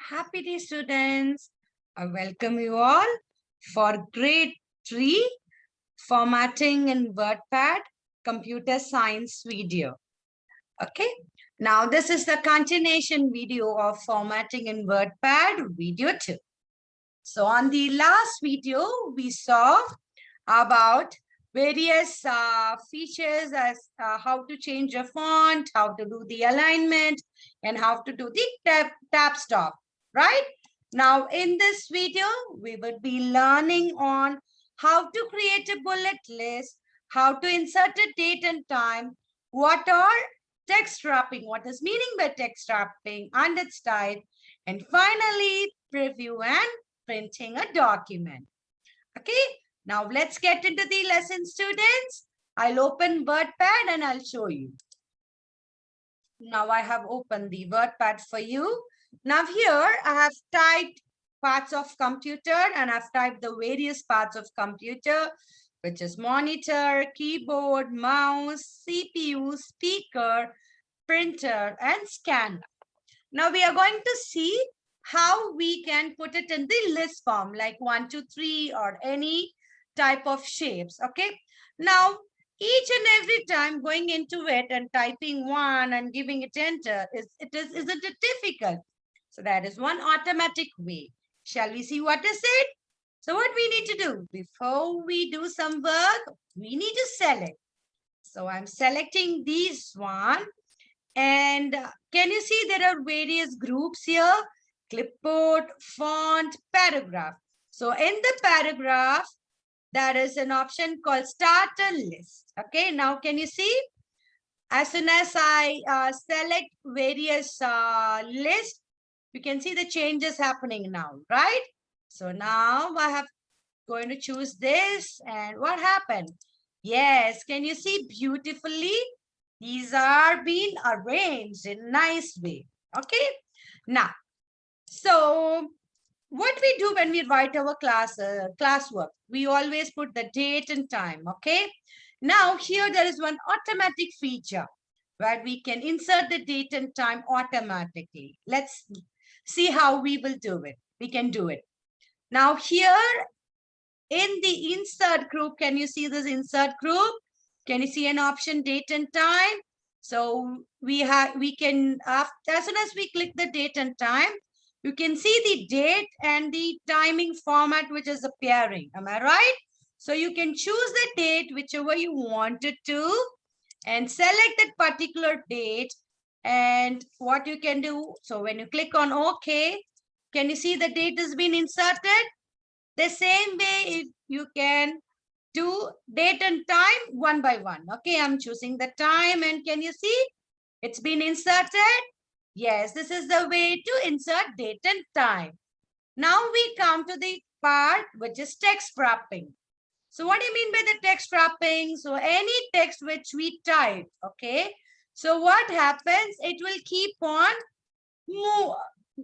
Happy day, students. I welcome you all for grade 3 formatting in WordPad computer science video. Okay. Now, this is the continuation video of formatting in WordPad video 2. So, on the last video, we saw about various features as how to change a font, how to do the alignment, and how to do the tab stop, right? Now, in this video, we will be learning on how to create a bullet list, how to insert a date and time, what are text wrapping, what is meaning by text wrapping and its type, and finally, preview and printing a document. Okay, now let's get into the lesson, students. I'll open WordPad and I'll show you. Now I have opened the WordPad for you. Now here I have typed parts of computer and I've typed the various parts of computer, which is monitor, keyboard, mouse, CPU, speaker, printer, and scanner. Now we are going to see how we can put it in the list form, like 1, 2, 3, or any type of shapes. Okay. Now, each and every time going into it and typing 1 and giving it enter, isn't it difficult? So that is one automatic way. Shall we see what is it? So what we need to do before we do some work, we need to select. So I'm selecting these one. And can you see there are various groups here? Clipboard, font, paragraph. So in the paragraph, there is an option called starter list. Okay, now can you see? As soon as I select various lists, you can see the changes happening now, right? So now I have going to choose this and what happened? Yes, can you see beautifully? These are being arranged in a nice way. Okay. Now, so what we do when we write our classwork, we always put the date and time. Okay. Now here there is one automatic feature where we can insert the date and time automatically. Let's see how we will do it. We can do it. Now here in the insert group, can you see this insert group? Can you see an option date and time? So we can, as soon as we click the date and time, you can see the date and the timing format which is appearing. Am I right? So you can choose the date, whichever you wanted to, and select that particular date. And what you can do, so when you click on OK, can you see the date has been inserted? The same way you can do date and time one by one. Okay, I'm choosing the time and can you see it's been inserted? Yes, this is the way to insert date and time. Now we come to the part which is text wrapping. So what do you mean by the text wrapping? So any text which we type, okay? So what happens? It will keep on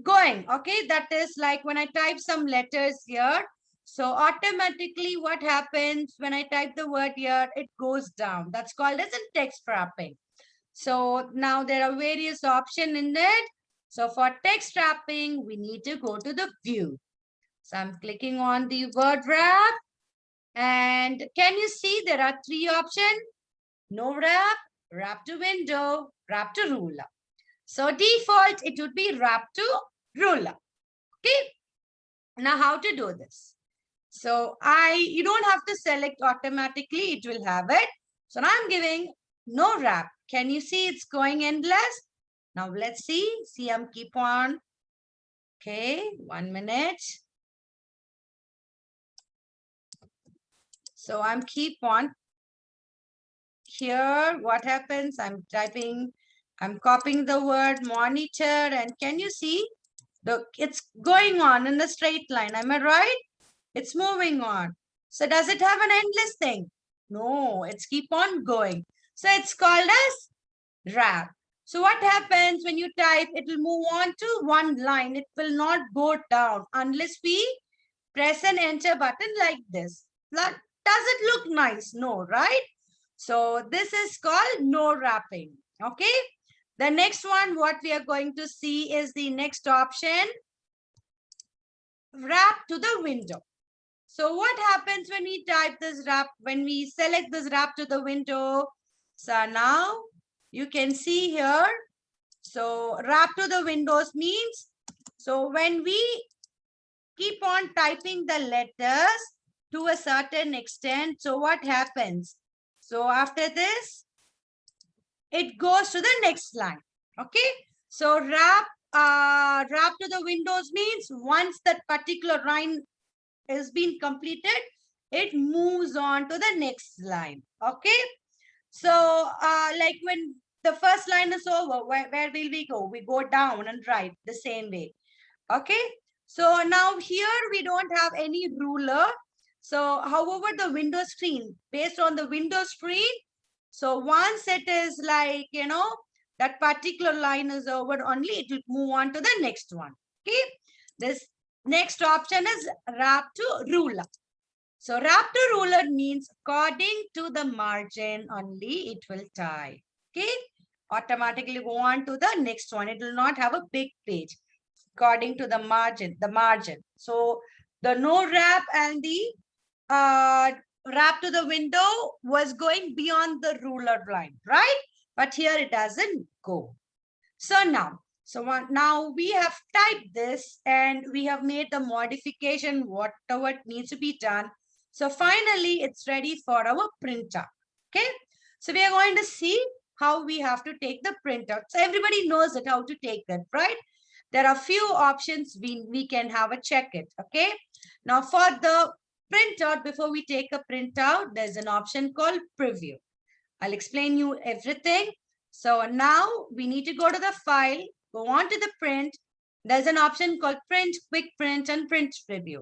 going, okay? That is like when I type some letters here, so automatically what happens when I type the word here, it goes down. That's called as a text wrapping. So now there are various options in it. So for text wrapping, we need to go to the view. So I'm clicking on the word wrap. And can you see there are 3 options? No wrap, wrap to window, wrap to ruler. So default, it would be wrap to ruler. Okay. Now how to do this? So you don't have to select automatically, it will have it. So now I'm giving no wrap. Can you see it's going endless? Now let's see. See, I'm keep on. Okay, 1 minute. So I'm keep on. Here, what happens? I'm typing, I'm copying the word monitor, and can you see? It's going on in a straight line. Am I right? It's moving on. So does it have an endless thing? No, it's keep on going. So it's called as wrap. So what happens when you type, it will move on to one line. It will not go down unless we press an enter button like this. Does it look nice? No, right? So this is called no wrapping. Okay. The next one, what we are going to see is the next option. wrap to the window. So what happens when we type this wrap, when we select this wrap to the window? So now you can see here. So wrap to the windows means, so when we keep on typing the letters to a certain extent, so what happens? So after this, it goes to the next line. Okay. So wrap to the windows means once that particular line is being completed, it moves on to the next line. Okay. So like when the first line is over, where will we go? We go down and right the same way. Okay. So now here we don't have any ruler. So however the window screen, based on the window screen, so once it is like, that particular line is over only, it will move on to the next one. Okay. This next option is wrap to ruler. So wrap to ruler means according to the margin only it will tie. Okay. Automatically go on to the next one. It will not have a big page according to the margin. So the no wrap and the wrap to the window was going beyond the ruler line, right? But here it doesn't go. So now we have typed this and we have made the modification, whatever needs to be done. So finally, it's ready for our printer. Okay. So we are going to see how we have to take the printout. So everybody knows that how to take that, right? There are few options we can have a check it. Okay. Now for the printout, before we take a printout, there's an option called preview. I'll explain you everything. So now we need to go to the file, go on to the print. There's an option called print, quick print, and print preview.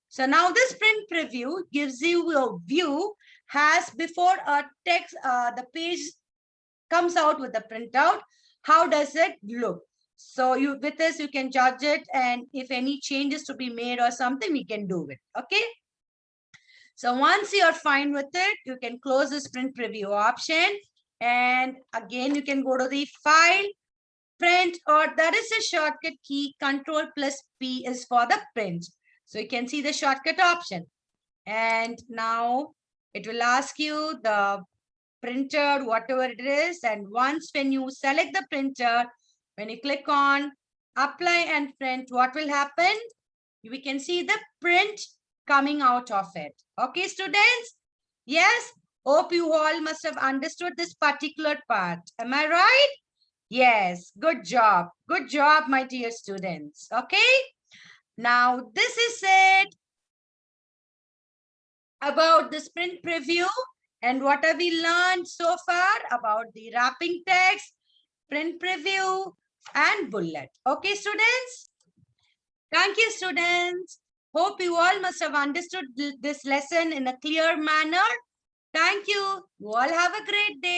So now this print preview gives you a view as before a text, the page comes out with the printout. How does it look? So with this, you can judge it. And if any changes to be made or something, we can do it. Okay. So once you're fine with it, you can close this print preview option. And again, you can go to the file, print, or that is a shortcut key. Control+P is for the print. So you can see the shortcut option. And now it will ask you the printer, whatever it is. And once when you select the printer, when you click on apply and print, what will happen? We can see the print coming out of it. Okay, students? Yes, hope you all must have understood this particular part. Am I right? Yes, good job. Good job, my dear students. Okay, now this is it about the print preview. And what have we learned so far about the wrapping text, print preview, and bullet. Okay, students? Thank you, students. Hope you all must have understood this lesson in a clear manner. Thank you. You all have a great day.